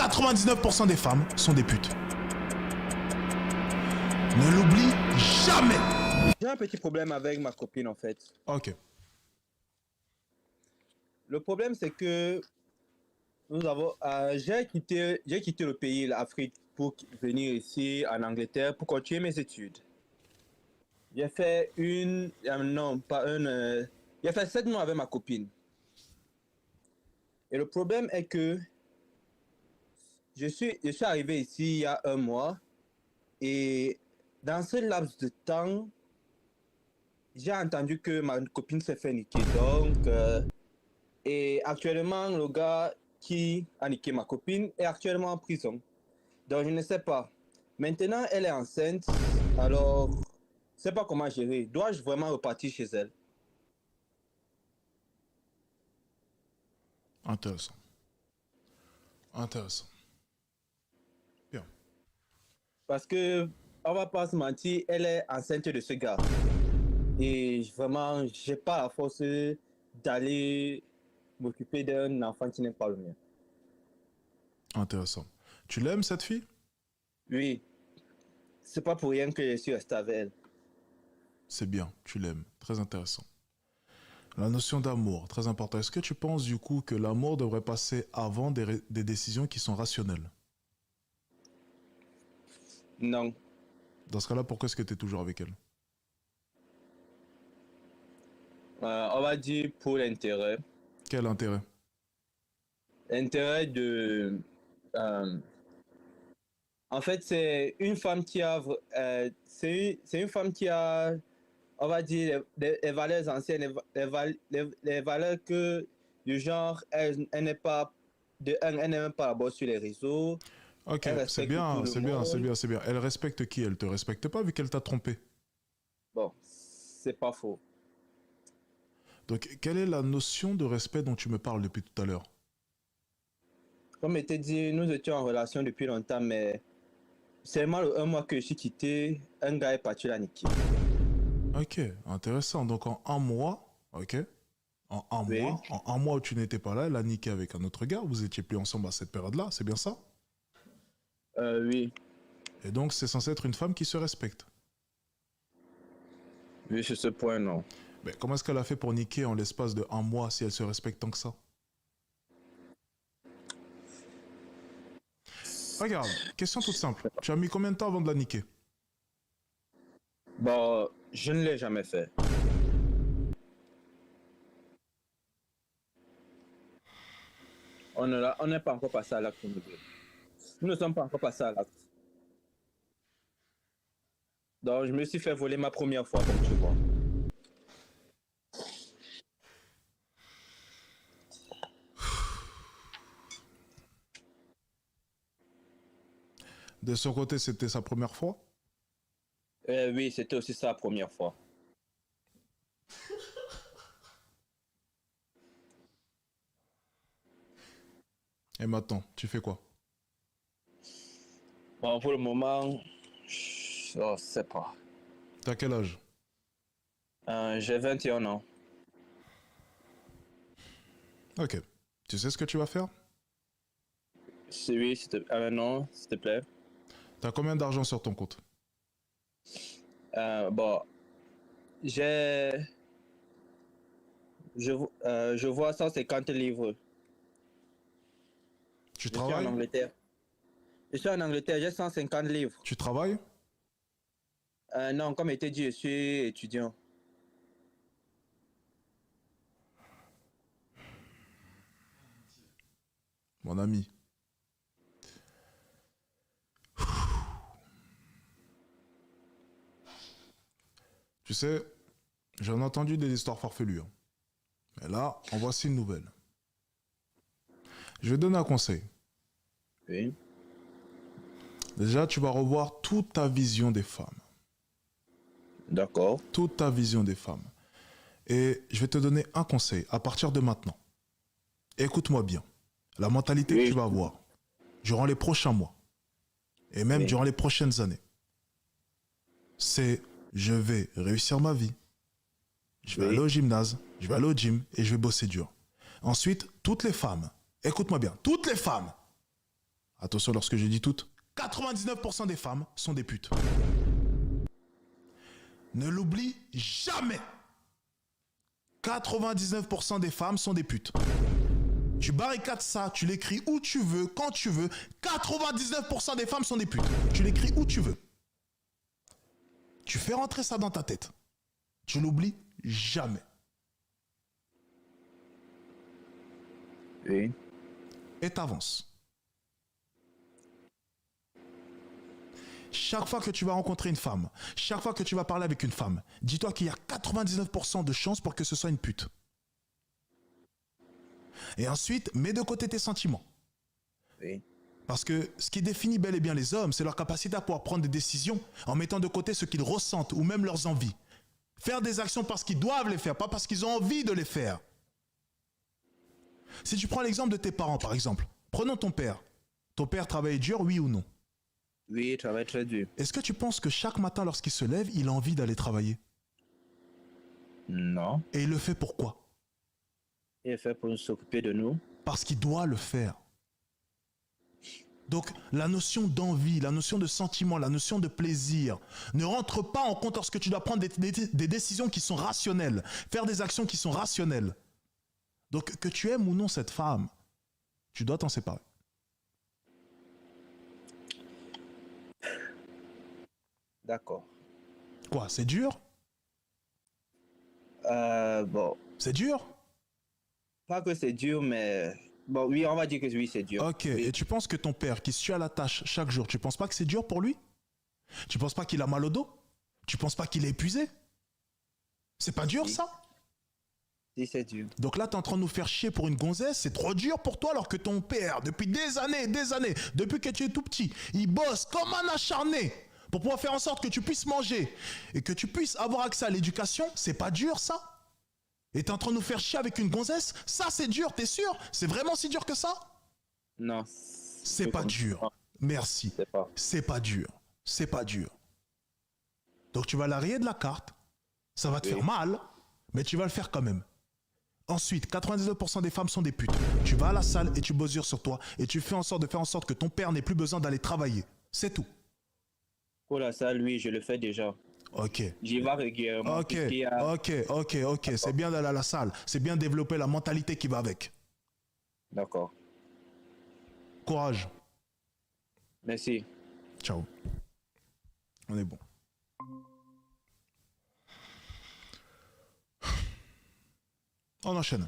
99% des femmes sont des putes. Ne l'oublie jamais. J'ai un petit problème avec ma copine en fait. Ok. Le problème c'est que j'ai quitté le pays, l'Afrique, pour venir ici en Angleterre pour continuer mes études. J'ai fait j'ai fait 7 mois avec ma copine. Et le problème est que je suis arrivé ici il y a 1 mois et dans ce laps de temps, j'ai entendu que ma copine s'est fait niquer. Donc, et actuellement, le gars qui a niqué ma copine est actuellement en prison. Donc, je ne sais pas. Maintenant, elle est enceinte. Alors, je ne sais pas comment gérer. Dois-je vraiment repartir chez elle? Intéressant. Intéressant. Bien. Parce que, on va pas se mentir, elle est enceinte de ce gars. Et vraiment, j'ai pas la force d'aller m'occuper d'un enfant qui n'est pas le mien. Intéressant. Tu l'aimes, cette fille? Oui, c'est pas pour rien que je suis resté avec elle. C'est bien, tu l'aimes. Très intéressant. La notion d'amour, très important. Est-ce que tu penses du coup que l'amour devrait passer avant des décisions qui sont rationnelles? Non. Dans ce cas-là, pourquoi est-ce que tu es toujours avec elle? On va dire pour l'intérêt. Quel intérêt? L'intérêt de... en fait, c'est une femme qui a... c'est une femme qui a, on va dire, les valeurs anciennes, les valeurs que, du genre, elle n'est pas... elle n'est même pas là-bas sur les réseaux. Ok, Elle c'est respecte tout bien, le c'est bien, c'est monde. bien, c'est bien. Elle respecte qui? Elle te respecte pas vu qu'elle t'a trompé. Bon, c'est pas faux. Donc, quelle est la notion de respect dont tu me parles depuis tout à l'heure? Comme je t'ai dit, nous étions en relation depuis longtemps, mais seulement le 1 mois que je suis quitté, un gars est parti la niquer. Ok, intéressant. Donc, en un mois, ok, Oui. en un mois où tu n'étais pas là, elle a niqué avec un autre gars. Vous étiez plus ensemble à cette période-là, c'est bien ça? Oui. Et donc, c'est censé être une femme qui se respecte. Oui, sur ce point, non. Mais comment est-ce qu'elle a fait pour niquer en l'espace de un mois si elle se respecte tant que ça? Regarde, question toute simple. Tu as mis combien de temps avant de la niquer? Bon, je ne l'ai jamais fait. On n'est pas encore passé à l'acte, nous deux. Nous ne sommes pas encore passés à l'acte. Donc, je me suis fait voler ma première fois, comme tu vois. De son côté, c'était sa première fois? Oui, c'était aussi sa première fois. Et maintenant, tu fais quoi? Bon, pour le moment, je ne sais pas. T'as quel âge? J'ai 21 ans. Ok. Tu sais ce que tu vas faire? Oui, non, s'il te plaît. T'as combien d'argent sur ton compte? Bon, j'ai... je vois 150 livres. Tu Je suis en travailles? Angleterre. Je suis en Angleterre, j'ai 150 livres. Tu travailles? Non, comme je t'ai dit, je suis étudiant. Mon ami. Tu sais, j'en ai entendu des histoires farfelues, hein. Mais là, en voici une nouvelle. Je vais te donner un conseil. Oui. Déjà, tu vas revoir toute ta vision des femmes. D'accord. Toute ta vision des femmes. Et je vais te donner un conseil à partir de maintenant. Écoute-moi bien. La mentalité que Oui. tu vas avoir durant les prochains mois et même Oui. durant les prochaines années, c'est je vais réussir ma vie. Je vais Oui. aller au gymnase, je vais aller au gym et je vais bosser dur. Ensuite, toutes les femmes, écoute-moi bien, toutes les femmes, attention lorsque je dis toutes, 99% des femmes sont des putes. Ne l'oublie jamais. 99% des femmes sont des putes. Tu barricades ça, tu l'écris où tu veux, quand tu veux. 99% des femmes sont des putes. Tu l'écris où tu veux. Tu fais rentrer ça dans ta tête. Tu l'oublies jamais. Oui. Et t'avances. Chaque fois que tu vas rencontrer une femme, chaque fois que tu vas parler avec une femme, dis-toi qu'il y a 99% de chances pour que ce soit une pute. Et ensuite, mets de côté tes sentiments. Oui. Parce que ce qui définit bel et bien les hommes, c'est leur capacité à pouvoir prendre des décisions en mettant de côté ce qu'ils ressentent ou même leurs envies. Faire des actions parce qu'ils doivent les faire, pas parce qu'ils ont envie de les faire. Si tu prends l'exemple de tes parents, par exemple, prenons ton père. Ton père travaille dur, oui ou non? Oui, il travaille très dur. Est-ce que tu penses que chaque matin, lorsqu'il se lève, il a envie d'aller travailler? Non. Et il le fait pourquoi? Il est fait pour s'occuper de nous. Parce qu'il doit le faire. Donc, la notion d'envie, la notion de sentiment, la notion de plaisir ne rentre pas en compte lorsque tu dois prendre des décisions qui sont rationnelles, faire des actions qui sont rationnelles. Donc, que tu aimes ou non cette femme, tu dois t'en séparer. D'accord. Quoi, c'est dur? Bon, C'est dur? pas que c'est dur, mais... Bon, oui, on va dire que oui, c'est dur. Ok, Oui. et tu penses que ton père qui suit à la tâche chaque jour, tu penses pas que c'est dur pour lui? Tu penses pas qu'il a mal au dos? Tu penses pas qu'il est épuisé? C'est pas dur Oui. ça? Si, c'est dur. Donc là, tu es en train de nous faire chier pour une gonzesse, c'est trop dur pour toi alors que ton père, depuis des années, depuis que tu es tout petit, il bosse comme un acharné pour pouvoir faire en sorte que tu puisses manger et que tu puisses avoir accès à l'éducation. C'est pas dur ça? Et tu es en train de nous faire chier avec une gonzesse? Ça c'est dur, t'es sûr? C'est vraiment si dur que ça? Non. C'est pas dur. Merci. C'est pas. C'est pas dur. C'est pas dur. Donc tu vas la rayer de la carte. Ça va te Oui. faire mal, mais tu vas le faire quand même. Ensuite, 99% des femmes sont des putes. Tu vas à la salle et tu bosses dur sur toi et tu fais en sorte de faire en sorte que ton père n'ait plus besoin d'aller travailler. C'est tout. Pour la salle, oui, je le fais déjà. Ok. J'y vais régulièrement. Ok. puisqu'il y a- Ok. C'est bien d'aller à la salle. C'est bien de développer la mentalité qui va avec. D'accord. Courage. Merci. Ciao. On est bon. On enchaîne.